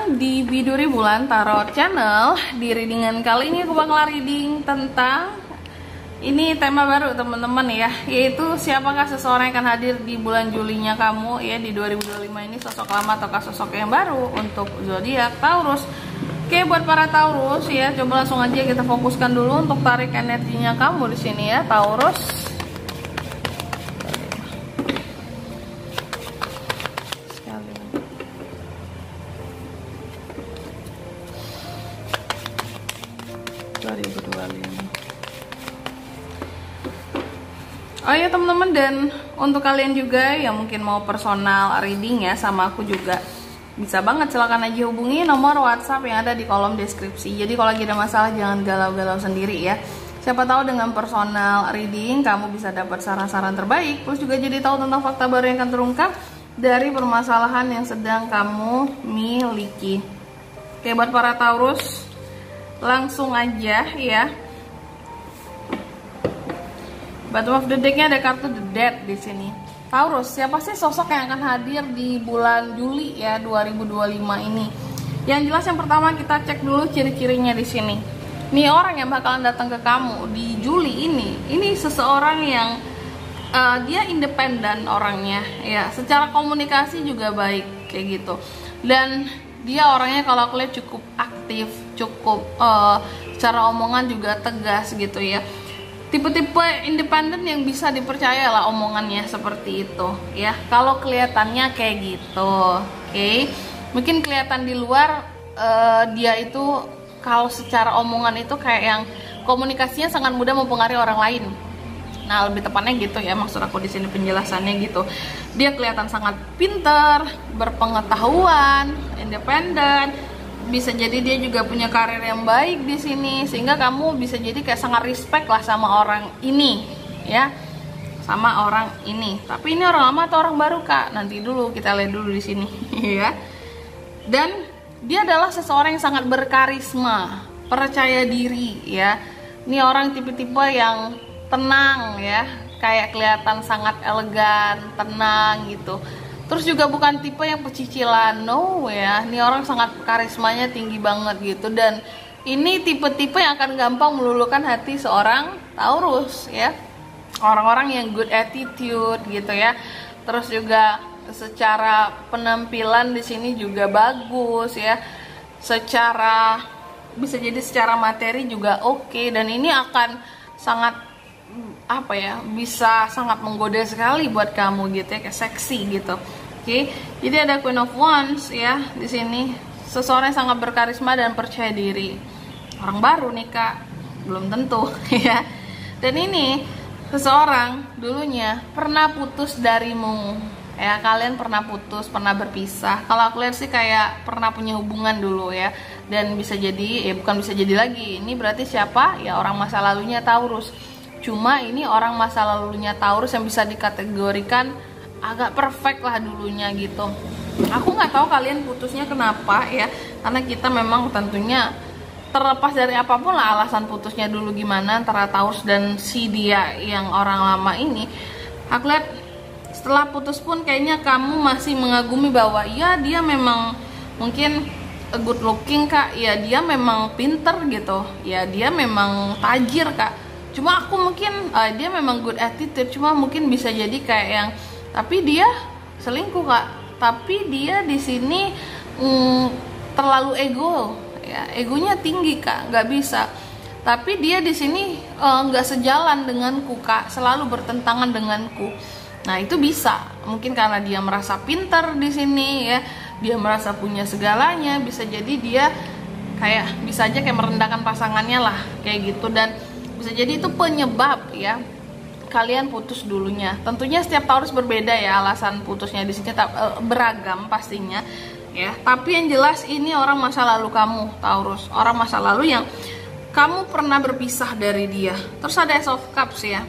datang di Biduri Bulan Tarot Channel. Di readingan kali ini aku bakal reading tentang ini tema baru teman-teman ya, yaitu siapakah seseorang yang akan hadir di bulan Julinya kamu ya di 2025 ini, sosok lama ataukah sosok yang baru untuk zodiak Taurus. Oke, buat para Taurus ya, coba langsung aja kita fokuskan dulu untuk tarik energinya kamu di sini ya Taurus. Oh ya teman-teman, dan untuk kalian juga yang mungkin mau personal reading ya sama aku juga bisa banget, silakan aja hubungi nomor WhatsApp yang ada di kolom deskripsi. Jadi kalau lagi ada masalah jangan galau-galau sendiri ya. Siapa tahu dengan personal reading kamu bisa dapat saran-saran terbaik, plus juga jadi tahu tentang fakta baru yang akan terungkap dari permasalahan yang sedang kamu miliki. Oke, buat para Taurus langsung aja ya. Bottom of the deck-nya ada kartu The Death di sini. Taurus, siapa sih sosok yang akan hadir di bulan Juli ya 2025 ini? Yang jelas yang pertama kita cek dulu ciri-cirinya di sini. Nih orang yang bakalan datang ke kamu di Juli ini seseorang yang dia independen orangnya ya, secara komunikasi juga baik kayak gitu. Dan dia orangnya kalau aku lihat cukup aktif, cukup secara omongan juga tegas gitu ya. Tipe-tipe independen yang bisa dipercaya lah omongannya seperti itu ya. Kalau kelihatannya kayak gitu, oke. Mungkin kelihatan di luar dia itu kalau secara omongan itu kayak yang komunikasinya sangat mudah mempengaruhi orang lain. Nah, lebih tepatnya gitu ya, maksud aku di sini penjelasannya gitu. Dia kelihatan sangat pintar, berpengetahuan, independen. Bisa jadi dia juga punya karir yang baik di sini, sehingga kamu bisa jadi kayak sangat respect lah sama orang ini ya, sama orang ini. Tapi ini orang lama atau orang baru kak? Nanti dulu kita lihat dulu di sini ya. Dan dia adalah seseorang yang sangat berkarisma, percaya diri ya. Ini orang tipe-tipe yang tenang ya, kayak kelihatan sangat elegan, tenang gitu. Terus juga bukan tipe yang pecicilan, no ya. Ini orang sangat karismanya tinggi banget gitu. Dan ini tipe-tipe yang akan gampang meluluhkan hati seorang Taurus ya. Orang-orang yang good attitude gitu ya. Terus juga secara penampilan di sini juga bagus ya. Secara bisa jadi secara materi juga oke. Dan ini akan sangat apa ya, bisa sangat menggoda sekali buat kamu gitu ya, kayak seksi gitu. Oke, jadi ada Queen of Wands ya di sini, seseorang yang sangat berkarisma dan percaya diri. Orang baru nih kak, belum tentu ya. Dan ini seseorang dulunya pernah putus darimu ya, kalian pernah putus, pernah berpisah. Kalau aku lihat sih kayak pernah punya hubungan dulu ya. Dan bisa jadi, ya bukan bisa jadi lagi, ini berarti siapa? Ya orang masa lalunya Taurus. Cuma ini orang masa lalunya Taurus yang bisa dikategorikan agak perfect lah dulunya gitu. Aku nggak tahu kalian putusnya kenapa ya, karena kita memang tentunya terlepas dari apapun lah alasan putusnya dulu gimana antara Taurus dan si dia yang orang lama ini. Aku lihat setelah putus pun kayaknya kamu masih mengagumi bahwa ya dia memang mungkin good looking kak, ya dia memang pinter gitu, ya dia memang tajir kak. Cuma aku mungkin dia memang good attitude, cuma mungkin bisa jadi kayak yang tapi dia selingkuh kak. Tapi dia di sini terlalu ego ya, egonya tinggi kak, nggak bisa. Tapi dia di sini nggak sejalan denganku kak, selalu bertentangan denganku. Nah itu bisa mungkin karena dia merasa pintar di sini ya, dia merasa punya segalanya. Bisa jadi dia kayak bisa aja kayak merendahkan pasangannya lah kayak gitu. Dan bisa jadi itu penyebab ya kalian putus dulunya. Tentunya setiap Taurus berbeda ya alasan putusnya di sini, beragam pastinya ya. Tapi yang jelas ini orang masa lalu kamu Taurus, orang masa lalu yang kamu pernah berpisah dari dia. Terus ada Ace of Cups ya.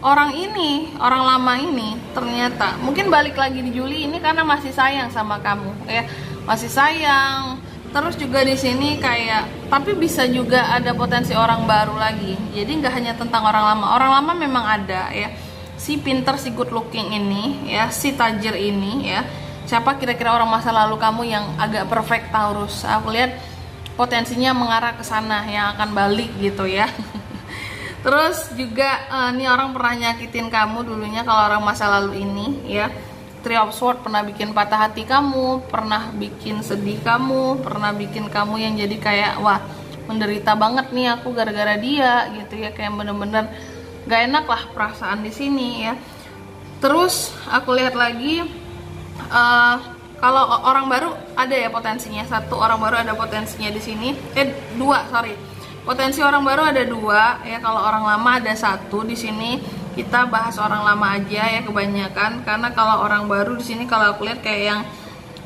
Orang ini, orang lama ini ternyata mungkin balik lagi di Juli ini karena masih sayang sama kamu ya, masih sayang. Terus juga di sini kayak, tapi bisa juga ada potensi orang baru lagi. Jadi nggak hanya tentang orang lama. Orang lama memang ada ya. Si pinter, si good looking ini ya, si tajir ini ya. siapa kira-kira orang masa lalu kamu yang agak perfect Taurus. Aku lihat potensinya mengarah ke sana yang akan balik gitu ya. Terus juga nih orang pernah nyakitin kamu dulunya kalau orang masa lalu ini ya. Three of Swords pernah bikin patah hati kamu, pernah bikin sedih kamu, pernah bikin kamu yang jadi kayak wah menderita banget nih aku gara-gara dia gitu ya, kayak bener-bener gak enak lah perasaan di sini ya. Terus aku lihat lagi kalau orang baru ada ya potensinya, satu orang baru ada potensinya di sini, potensi orang baru ada 2 ya. Kalau orang lama ada 1 di sini. Kita bahas orang lama aja ya kebanyakan, karena kalau orang baru di sini kalau aku lihat kayak yang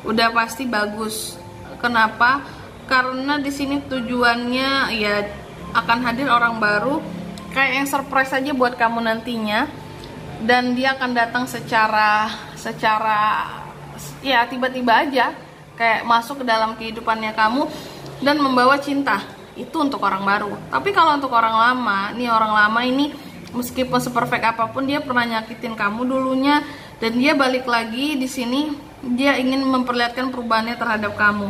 udah pasti bagus. Kenapa? Karena di sini tujuannya ya akan hadir orang baru kayak yang surprise aja buat kamu nantinya, dan dia akan datang secara ya tiba-tiba aja kayak masuk ke dalam kehidupannya kamu dan membawa cinta. Itu untuk orang baru. Tapi kalau untuk orang lama, nih orang lama ini meskipun seperfect apapun dia pernah nyakitin kamu dulunya, dan dia balik lagi di sini dia ingin memperlihatkan perubahannya terhadap kamu.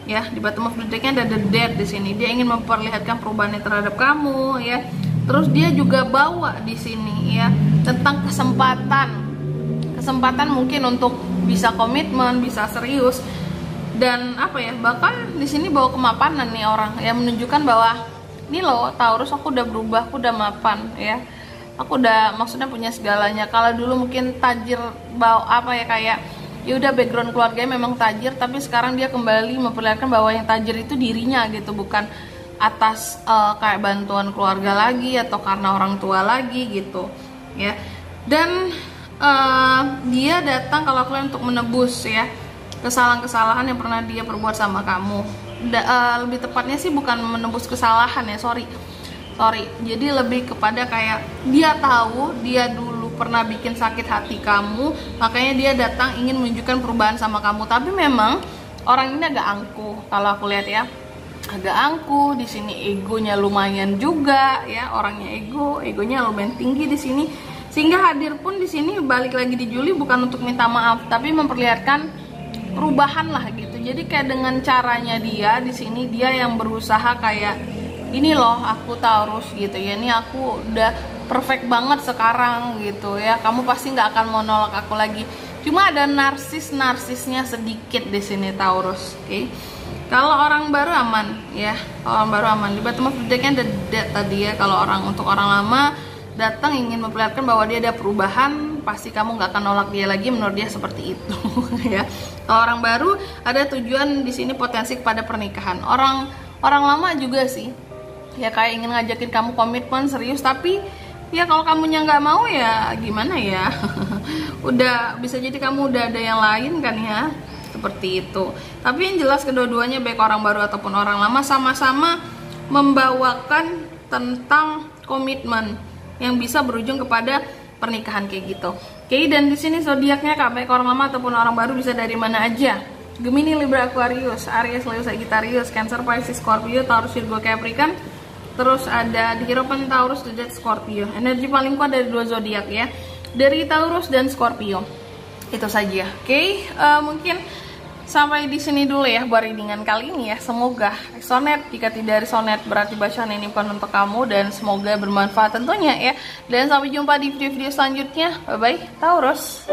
Ya, di bottom of the deck-nya ada the Death di sini. Dia ingin memperlihatkan perubahannya terhadap kamu ya. Terus dia juga bawa di sini ya tentang kesempatan mungkin untuk bisa komitmen, bisa serius, dan apa ya, bahkan di sini bawa kemapanan nih orang yang menunjukkan bahwa ini loh Taurus, aku udah berubah, aku udah mapan ya, aku udah maksudnya punya segalanya. Kalau dulu mungkin tajir bawa apa ya, kayak ya udah background keluarganya memang tajir, tapi sekarang dia kembali memperlihatkan bahwa yang tajir itu dirinya gitu, bukan atas kayak bantuan keluarga lagi atau karena orang tua lagi gitu ya. Dan dia datang kalau kalian untuk menebus ya kesalahan-kesalahan yang pernah dia perbuat sama kamu. Lebih tepatnya sih bukan menebus kesalahan ya, sorry. Jadi lebih kepada kayak dia tahu dia dulu pernah bikin sakit hati kamu, makanya dia datang ingin menunjukkan perubahan sama kamu. Tapi memang orang ini agak angkuh kalau aku lihat ya, agak angkuh di sini, egonya lumayan juga ya, orangnya egonya lumayan tinggi di sini, sehingga hadir pun di sini balik lagi di Juli bukan untuk minta maaf, tapi memperlihatkan perubahan lah gitu. Jadi kayak dengan caranya dia di sini, dia yang berusaha kayak ini loh aku Taurus gitu ya, ini aku udah perfect banget sekarang gitu ya, kamu pasti nggak akan mau nolak aku lagi. Cuma ada narsisnya sedikit di sini Taurus, oke? Kalau orang baru aman ya, orang baru aman. Di bottom of the deck-nya ada Death tadi ya. Kalau untuk orang lama datang ingin memperlihatkan bahwa dia ada perubahan, pasti kamu nggak akan nolak dia lagi, menurut dia seperti itu ya. Kalau orang baru ada tujuan di sini potensi kepada pernikahan. Orang lama juga sih ya, kayak ingin ngajakin kamu komitmen serius, tapi ya kalau kamunya nggak mau ya gimana ya. Udah bisa jadi kamu udah ada yang lain kan ya, seperti itu. Tapi yang jelas kedua-duanya baik orang baru ataupun orang lama sama-sama membawakan tentang komitmen yang bisa berujung kepada pernikahan kayak gitu. Oke, dan di sini zodiaknya Kak, baik orang lama ataupun orang baru bisa dari mana aja. Gemini, Libra, Aquarius, Aries, Leo, Sagittarius, Cancer, Pisces, Scorpio, Taurus, Virgo, Capricorn. Terus ada di Hierophant Taurus, The Death, Scorpio. Energi paling kuat dari 2 zodiak ya, dari Taurus dan Scorpio. Itu saja. Oke, mungkin sampai di sini dulu ya buat readingan kali ini ya. Semoga resonate. Jika tidak resonate berarti bacaan ini bukan untuk kamu, dan semoga bermanfaat tentunya ya. Dan sampai jumpa di video-video selanjutnya. Bye bye Taurus.